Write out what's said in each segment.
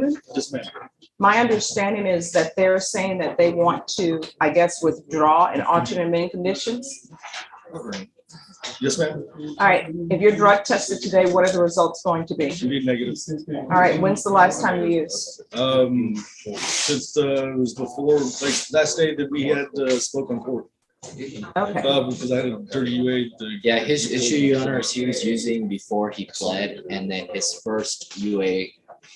Newman? Yes, ma'am. My understanding is that they're saying that they want to, I guess, withdraw an alternate main conditions. Yes, ma'am. All right, if you're drug tested today, what are the results going to be? Indeed negative. All right, when's the last time you used? Since it was before, like last day that we had spoke on court. Okay, Because I had a dirty UA. Yeah, his issue, Your Honor, is he was using before he pled, and then his first UA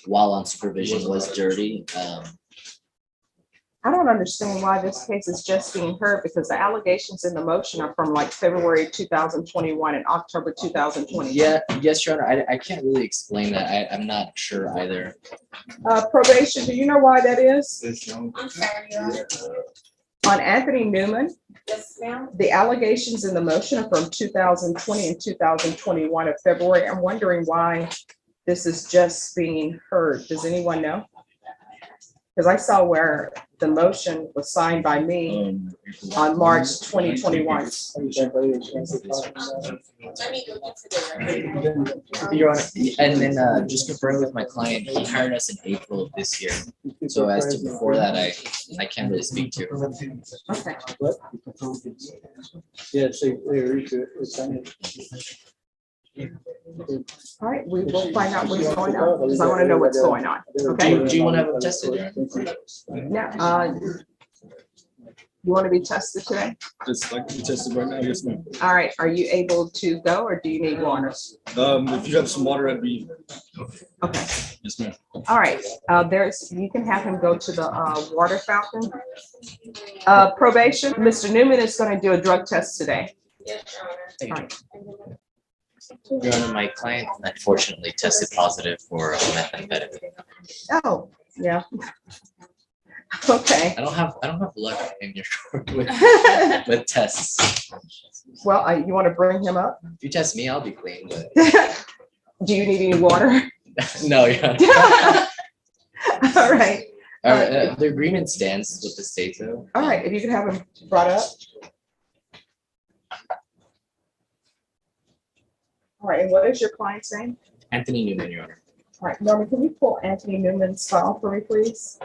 while on supervision was dirty. I don't understand why this case is just being heard, because the allegations in the motion are from like February 2021 and October 2020. Yeah, yes, Your Honor, I can't really explain that. I'm not sure either. Probation, do you know why that is? I'm sorry, Your Honor. On Anthony Newman, Yes, ma'am. the allegations in the motion are from 2020 and 2021 of February. I'm wondering why this is just being heard. Does anyone know? Because I saw where the motion was signed by me on March 2021. Let me go into the. Your Honor, and then just confirming with my client, he hired us in April of this year. So as to before that, I can't really speak to. Okay. Yeah, so it's All right, we will find out what's going on, because I want to know what's going on. Okay. Do you want to have him tested? Yeah. You want to be tested today? Just like to be tested right now. Yes, ma'am. All right. Are you able to go, or do you need water? If you have some water, I'd be. Okay. Yes, ma'am. All right. You can have him go to the water fountain. Probation. Mr. Newman is going to do a drug test today. Yes, Your Honor. All right. Your Honor, my client unfortunately tested positive for methamphetamine. Oh, yeah. Okay. I don't have luck in your court with tests. Well, you want to bring him up? If you test me, I'll be clean, but Do you need any water? no, yeah. All right. The agreement stands with the state, though. All right. If you could have him brought up. All right. And what is your client's name? Anthony Newman, Your Honor. All right. Norman, can you pull Anthony Newman's file for me, please?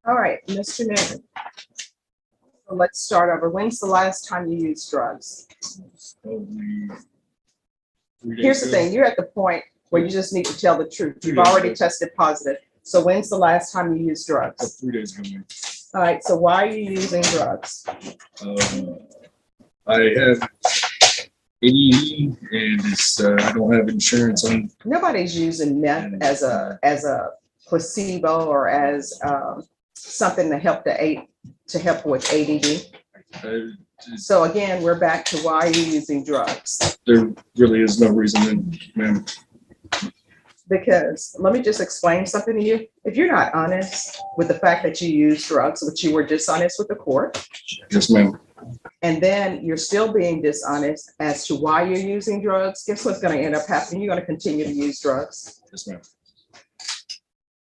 All right, Mr. Newman. So let's start over. When's the last time you used drugs? Probably 3 days Here's the ago. thing. You're at the point where you just need to tell the truth. You've already tested positive. So when's the last time you used drugs? 3 days ago. Ma'am. All right. So why are you using drugs? I have ADE and I don't have insurance on. Nobody's using meth as a placebo or as something to help with ADD. So again, we're back to why are you using drugs? There really is no reason, ma'am. Because let me just explain something to you. If you're not honest with the fact that you use drugs, which you were dishonest with the court, Yes, ma'am. and then you're still being dishonest as to why you're using drugs, guess what's going to end up happening? You're going to continue to use drugs. Yes, ma'am.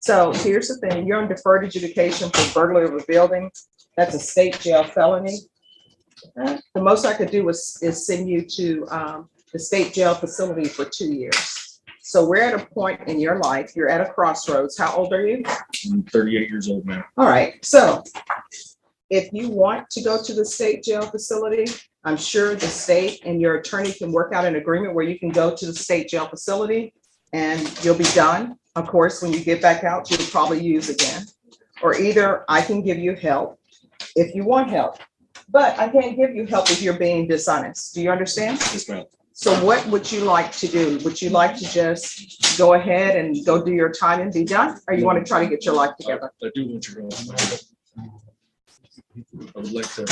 So here's the thing, you're on deferred adjudication for burglary of a building. That's a state jail felony. The most I could do is send you to the state jail facility for 2 years. So we're at a point in your life, you're at a crossroads. How old are you? I'm 38 years old, ma'am. All right, so if you want to go to the state jail facility, I'm sure the state and your attorney can work out an agreement where you can go to the state jail facility and you'll be done. Of course, when you get back out, you'll probably use again. Or either I can give you help if you want help, but I can't give you help if you're being dishonest. Do you understand? Yes, ma'am. So what would you like to do? Would you like to just go ahead and go do your time and be done? Or you want to try to get your life together? I do want your help. I would like to.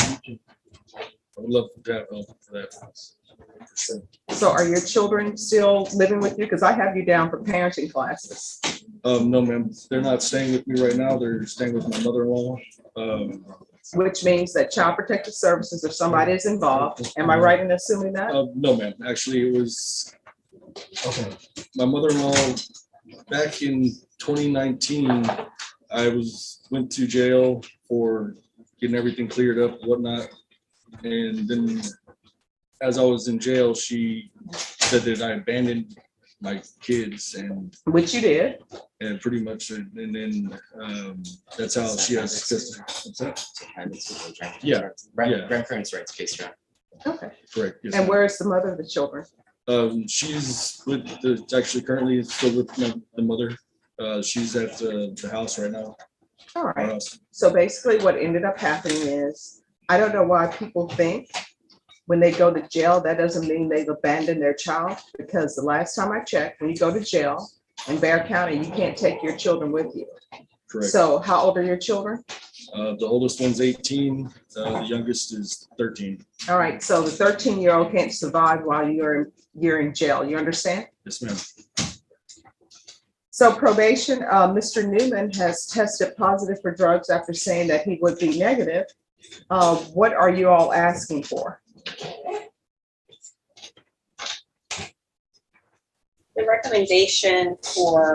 I would love to have help for that. For sure. So are your children still living with you? Because I have you down for parenting classes. No, ma'am. They're not staying with me right now. They're staying with my mother-in-law. Which means that Child Protective Services, if somebody is involved, am I right in assuming that? No, ma'am. Actually, it was my mother-in-law back in 2019. I went to jail for getting everything cleared up, and whatnot. And then as I was in jail, she said that I abandoned my kids which you did. and pretty much, and then, that's how she has custody. What's that? Yeah, yeah. Grandparents' rights case, Your Honor. Okay. Correct. Yes, And ma'am. where is the mother of the children? She's with actually currently still with the mother. She's at the house right now. All Our right. house. So basically what ended up happening is, I don't know why people think when they go to jail, that doesn't mean they've abandoned their child, because the last time I checked, when you go to jail in Bear County, you can't take your children with you. Correct. So how old are your children? The oldest one's 18, the youngest is 13. All right, so the 13-year-old can't survive while you're in jail, you understand? Yes, ma'am. So probation, Mr. Newman has tested positive for drugs after saying that he would be negative. What are you all asking for? The recommendation for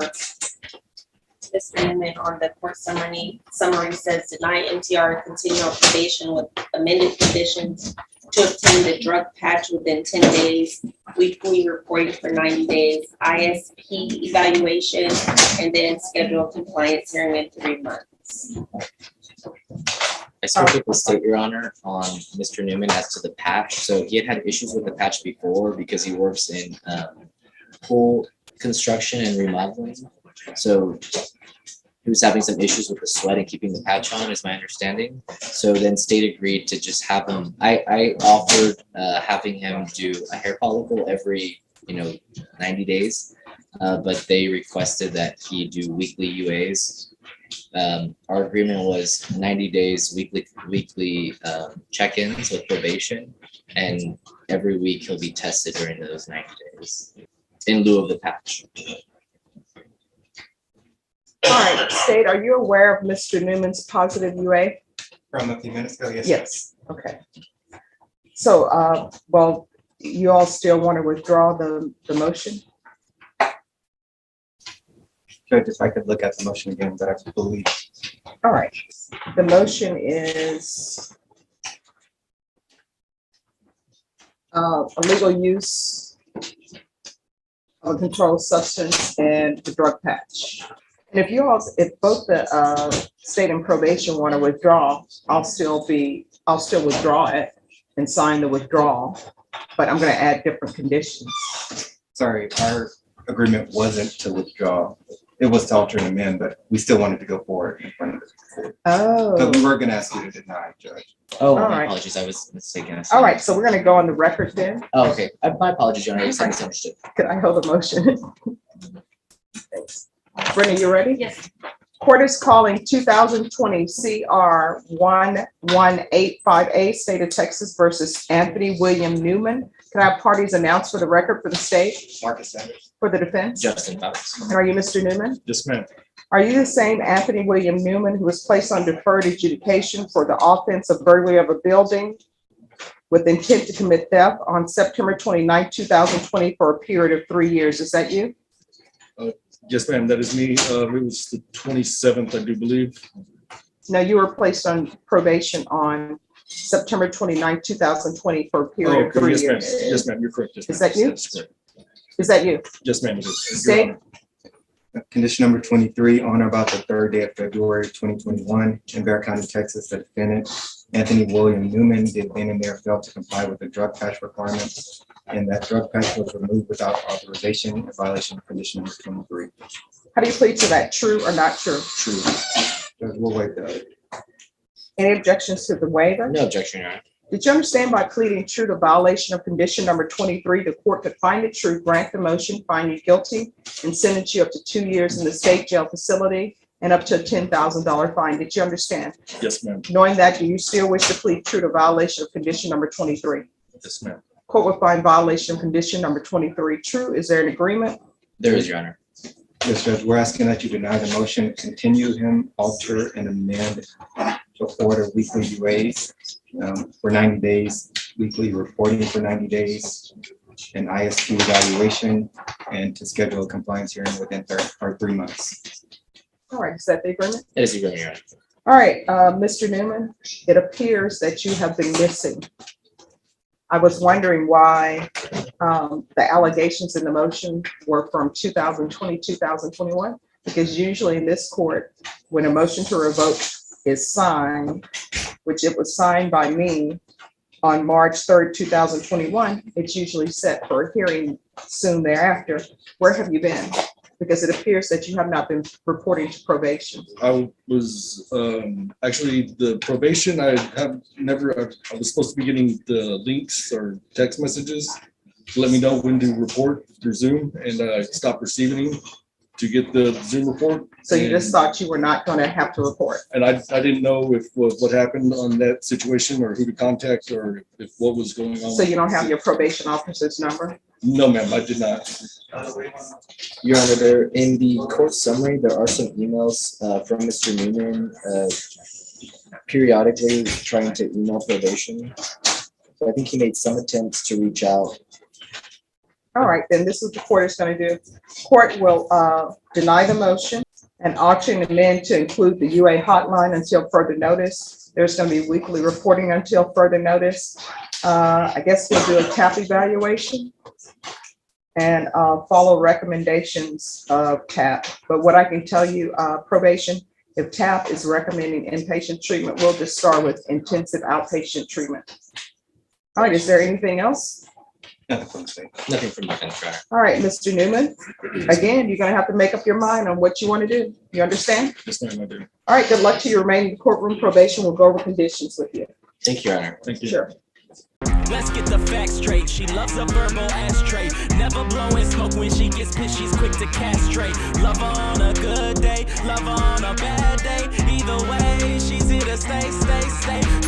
this amendment on the court summary says deny MTR and continue on probation with amended conditions to obtain the drug patch within 10 days, weekly reporting for 90 days, ISP evaluation, and then schedule a compliance hearing in 3 months. I spoke with the state, Your Honor, on Mr. Newman as to the patch. So he had issues with the patch before because he works in pool construction and remodeling. So he was having some issues with the sweat and keeping the patch on, is my understanding. So then state agreed to just have him, I offered having him do a hair follicle every, 90 days. But they requested that he do weekly UAs. Our agreement was 90 days, weekly check-ins with probation. And every week he'll be tested during those 90 days in lieu of the patch. All right, State, are you aware of Mr. Newman's positive UA? From a few minutes ago, yes. Yes, okay. So, well, you all still want to withdraw the motion? Judge, if I could look at the motion again, but I believe. All right, the motion is illegal use of a controlled substance and the drug patch. And if both the state and probation want to withdraw, I'll still withdraw it and sign the withdrawal, but I'm going to add different conditions. Sorry, our agreement wasn't to withdraw. It was to alter and amend, but we still wanted to go forward in front of the court. But Oh, we were gonna ask you to deny, Judge. Oh, All my right. apologies, I was mistaken. all right, so we're going to go on the record then. Oh, okay, my apologies, Your Honor, I just misunderstood. Could I hold the motion? Thanks. Brenda, you ready? Yes. Court is calling 2020 CR 1185A, State of Texas versus Anthony William Newman. Can I have parties announced for the record for the state, Marcus Sanders. for the defense? Justin Fox. And are you Mr. Newman? Yes, ma'am. Are you the same Anthony William Newman who was placed on deferred adjudication for the offense of burglary of a building with intent to commit theft on September 29, 2020 for a period of 3 years? Is that you? Yes, ma'am. That is me. It was the 27th, I do believe. No, you were placed on probation on September 29, 2020 for a Oh, period of okay. 3 Yes, ma'am. years. Yes, ma'am. You're correct. Yes, Is ma'am. that you? That's correct. Is that you? Yes, ma'am. It is. Your State? Honor. Condition number 23, on or about the 3rd day of February 2021 in Bear County, Texas, the defendant, Anthony William Newman, did then and there fail to comply with the drug patch requirements. And that drug patch was removed without authorization in violation of condition number 23. How do you plead to that? True or not true? True. Judge, we'll wait the Any objections to the waiver? No objection, Your Honor. Did you understand by pleading true to violation of condition number 23, the court could find it true, grant the motion, find you guilty, and sentence you up to 2 years in the state jail facility and up to a $10,000 fine? Did you understand? Yes, ma'am. Knowing that, do you still wish to plead true to violation of condition number 23? Yes, ma'am. Court will find violation of condition number 23 true. Is there an agreement? There is, Your Honor. Yes, Judge, we're asking that you deny the motion, continue him, alter and amend to order weekly UAs for 90 days, weekly reporting for 90 days, an ISP evaluation, and to schedule a compliance hearing within 3 months. All right, is that the agreement? That is the agreement, Your Honor. All right, Mr. Newman, it appears that you have been missing I was wondering why the allegations in the motion were from 2020, 2021, because usually in this court, when a motion to revoke is signed, which it was signed by me on March 3rd, 2021, it's usually set for a hearing soon thereafter. Where have you been? Because it appears that you have not been reporting to probation. I was actually the probation. I was supposed to be getting the links or text messages to let me know when to report through Zoom, and I stopped receiving them to get the Zoom report. So you just thought you were not going to have to report. And I didn't know if what happened on that situation or who to contact or if what was going on. So you don't have your probation officer's number? No, ma'am, I did not. Your Honor, there, in the court summary, there are some emails from Mr. Newman periodically trying to email probation. So I think he made some attempts to reach out. All right, then this is what the court is going to do. Court will deny the motion and alter and amend to include the UA hotline until further notice. There's going to be weekly reporting until further notice. I guess we'll do a TAP evaluation and follow recommendations of TAP. But what I can tell you, probation, if TAP is recommending inpatient treatment, we'll just start with intensive outpatient treatment. All right, is there anything else? Nothing from the defense, Your Honor. All right, Mr. Newman, again, you're gonna have to make up your mind on what you want to do. You understand? Yes, ma'am, I do. All right, good luck to you remaining in the courtroom. Probation will go over conditions with you. Thank you, Your Honor. Thank you. Sure. Let's get the facts straight. She loves a verbal ashtray. Never blowing smoke when she gets pissed. She's quick to castrate. Love her on a good day, love her on a bad day. Either way, she's here to stay, stay, stay.